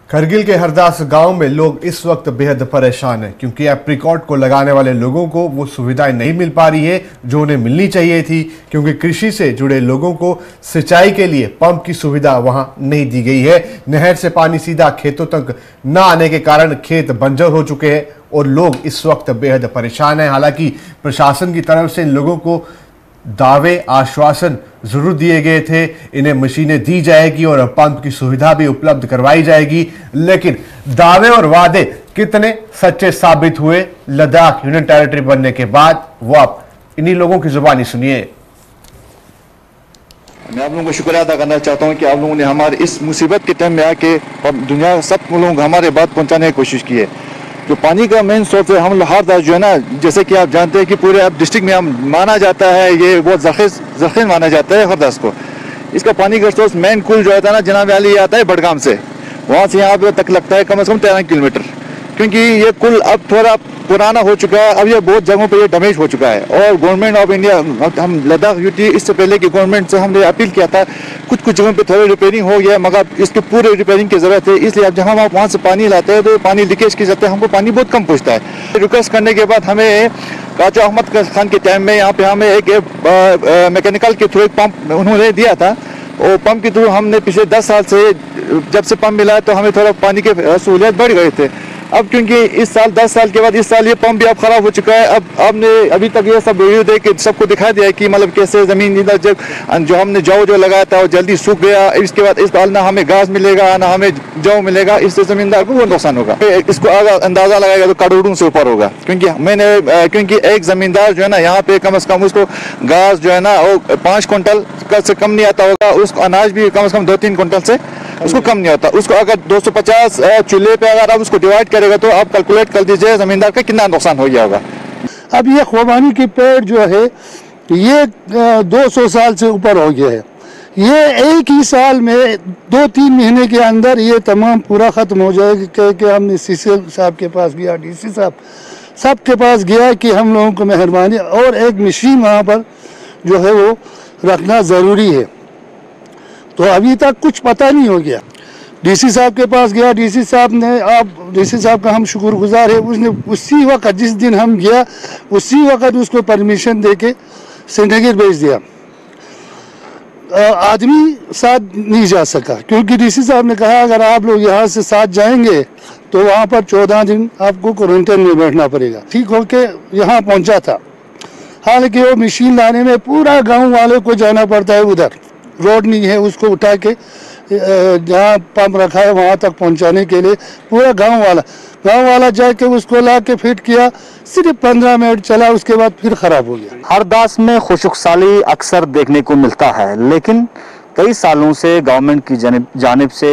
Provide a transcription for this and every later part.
करगिल के हरदास गांव में लोग इस वक्त बेहद परेशान हैं क्योंकि एप्रिकॉट को लगाने वाले लोगों को वो सुविधाएं नहीं मिल पा रही है जो उन्हें मिलनी चाहिए थी, क्योंकि कृषि से जुड़े लोगों को सिंचाई के लिए पंप की सुविधा वहां नहीं दी गई है। नहर से पानी सीधा खेतों तक न आने के कारण खेत बंजर हो चुके हैं और लोग इस वक्त बेहद परेशान हैं। हालांकि प्रशासन की तरफ से इन लोगों को दावे आश्वासन जरूर दिए गए थे, इन्हें मशीनें दी जाएगी और पंप की सुविधा भी उपलब्ध करवाई जाएगी, लेकिन दावे और वादे कितने सच्चे साबित हुए लद्दाख यूनियन टेरिटरी बनने के बाद, वो आप इन्हीं लोगों की जुबानी सुनिए। मैं आप लोगों को शुक्रिया अदा करना चाहता हूं कि आप लोगों ने हमारे इस मुसीबत के टाइम में आके दुनिया सब लोग हमारे बात पहुंचाने की कोशिश की है। जो पानी का मेन सोर्स है, हम हरदास जो है ना, जैसे कि आप जानते हैं कि पूरे अब डिस्ट्रिक्ट में हम माना जाता है, ये बहुत ज़ख़ीर माना जाता है हरदास को। इसका पानी का सोर्स मेन कुल जो आता है ना जनाब वाली आता है बडगाम से, वहाँ से यहाँ तक लगता है कम से कम 13 किलोमीटर, क्योंकि ये कुल अब थोड़ा पुराना हो चुका है, अब ये बहुत जगहों पे ये डैमेज हो चुका है। और गवर्नमेंट ऑफ इंडिया, हम लद्दाख यूटी इससे पहले की गवर्नमेंट से हमने अपील किया था, कुछ जगहों पे थोड़ी रिपेयरिंग हो गया, मगर इसके पूरे रिपेयरिंग की ज़रूरत है। इसलिए अब जहाँ हम वहाँ से पानी लाते हैं तो पानी लीकेज की जाते हैं, हमको पानी बहुत कम पहुँचता है। रिक्वेस्ट करने के बाद हमें काजो अहमद खान के टाइम में यहाँ पे हमें एक मैकेनिकल के थ्रू एक पंप उन्होंने दिया था, और पंप के थ्रू हमने पिछले 10 साल से जब से पंप मिला तो हमें थोड़ा पानी के सहूलियत बढ़ गए थे। अब क्योंकि इस साल 10 साल के बाद इस साल ये पंप भी अब खराब हो चुका है। अब आपने अभी तक ये सब वीडियो देख के सबको दिखा दिया है कि मतलब कैसे ज़मीन इधर जो हमने जौ लगाया था वो जल्दी सूख गया। इसके बाद इस साल ना हमें घास मिलेगा ना हमें जौ मिलेगा, इससे ज़मींदार को बहुत नुकसान होगा। इसको अगर अंदाज़ा लगाएगा तो करोड़ों से ऊपर होगा, क्योंकि एक ज़मींदार जो है ना यहाँ पे कम से कम उसको घास जो है ना वो 5 कुंटल से कम नहीं आता होगा, उसको अनाज भी कम से कम 2-3 कुंटल से उसको कम नहीं होता। उसको अगर 250 चूल्हे पे अगर आप उसको डिवाइड करेगा तो आप कैलकुलेट कर दीजिए ज़मींदार का कितना नुकसान हो गया होगा। अब ये खुबानी की पेड़ जो है ये 200 साल से ऊपर हो गया है। ये एक ही साल में 2-3 महीने के अंदर ये तमाम पूरा ख़त्म हो जाएगा। कि हमने सीसी साहब के पास गया, डीसी साहब सब के पास गया कि हम लोगों को मेहरबानी और एक मशीन वहाँ पर जो है वो रखना ज़रूरी है। तो अभी तक कुछ पता नहीं हो गया। डीसी साहब के पास गया, डीसी साहब का हम शुक्रगुजार है, उसने उसी वक्त जिस दिन हम गया उसी वक्त उसको परमिशन दे के श्रीनगर भेज दिया। आदमी साथ नहीं जा सका क्योंकि डीसी साहब ने कहा अगर आप लोग यहाँ से साथ जाएंगे तो वहाँ पर 14 दिन आपको क्वारंटाइन में बैठना पड़ेगा। ठीक हो के यहाँ पहुँचा था, हालांकि वो मशीन लाने में पूरा गाँव वाले को जाना पड़ता है, उधर रोड नहीं है, उसको उठा के जहाँ पंप रखा है वहाँ तक पहुँचाने के लिए पूरा गांव वाला जाके उसको ला के फिट किया, सिर्फ 15 मिनट चला, उसके बाद फिर ख़राब हो गया। हरदास में खुशक-साली अक्सर देखने को मिलता है, लेकिन कई सालों से गवर्नमेंट की जानिब से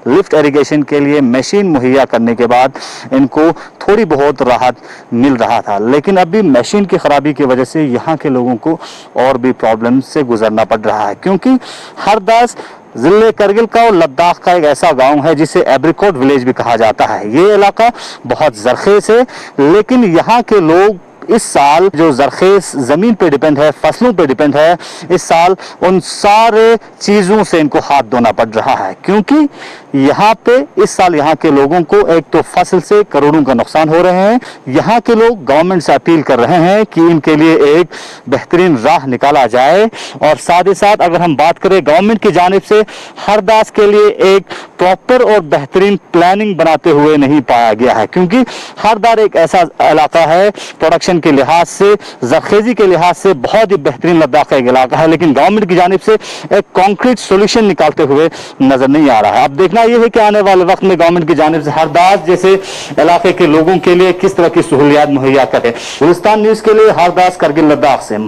लिफ्ट इरिगेशन के लिए मशीन मुहैया करने के बाद इनको थोड़ी बहुत राहत मिल रहा था, लेकिन अभी मशीन की ख़राबी की वजह से यहाँ के लोगों को और भी प्रॉब्लम से गुजरना पड़ रहा है। क्योंकि हरदास ज़िले करगिल का और लद्दाख का एक ऐसा गांव है जिसे एप्रिकॉट विलेज भी कहा जाता है। ये इलाका बहुत ज़रखेज़ है, लेकिन यहाँ के लोग इस साल जो ज़रखेज़ ज़मीन पे डिपेंड है, फसलों पे डिपेंड है, इस साल उन सारे चीज़ों से इनको हाथ धोना पड़ रहा है। क्योंकि यहाँ पे इस साल यहाँ के लोगों को एक तो फसल से करोड़ों का नुकसान हो रहे हैं। यहाँ के लोग गवर्नमेंट से अपील कर रहे हैं कि इनके लिए एक बेहतरीन राह निकाला जाए, और साथ ही साथ अगर हम बात करें गवर्नमेंट की जानिब से हरदास के लिए एक प्रॉपर और बेहतरीन प्लानिंग बनाते हुए नहीं पाया गया है। क्योंकि हरदास एक ऐसा इलाका है प्रोडक्शन के लिहाज से, ज़रखेज़ी के लिहाज से बहुत ही बेहतरीन लद्दाख का एक इलाका है, लेकिन गवर्नमेंट की जानिब से एक कॉन्क्रीट सोल्यूशन निकालते हुए नजर नहीं आ रहा है। अब देखना यह है कि आने वाले वक्त में गवर्नमेंट की जानिब से हरदास जैसे इलाके के लोगों के लिए किस तरह की सहूलियात मुहैया करे। गुलिस्तान न्यूज़ के लिए हरदास करगिल लद्दाख से।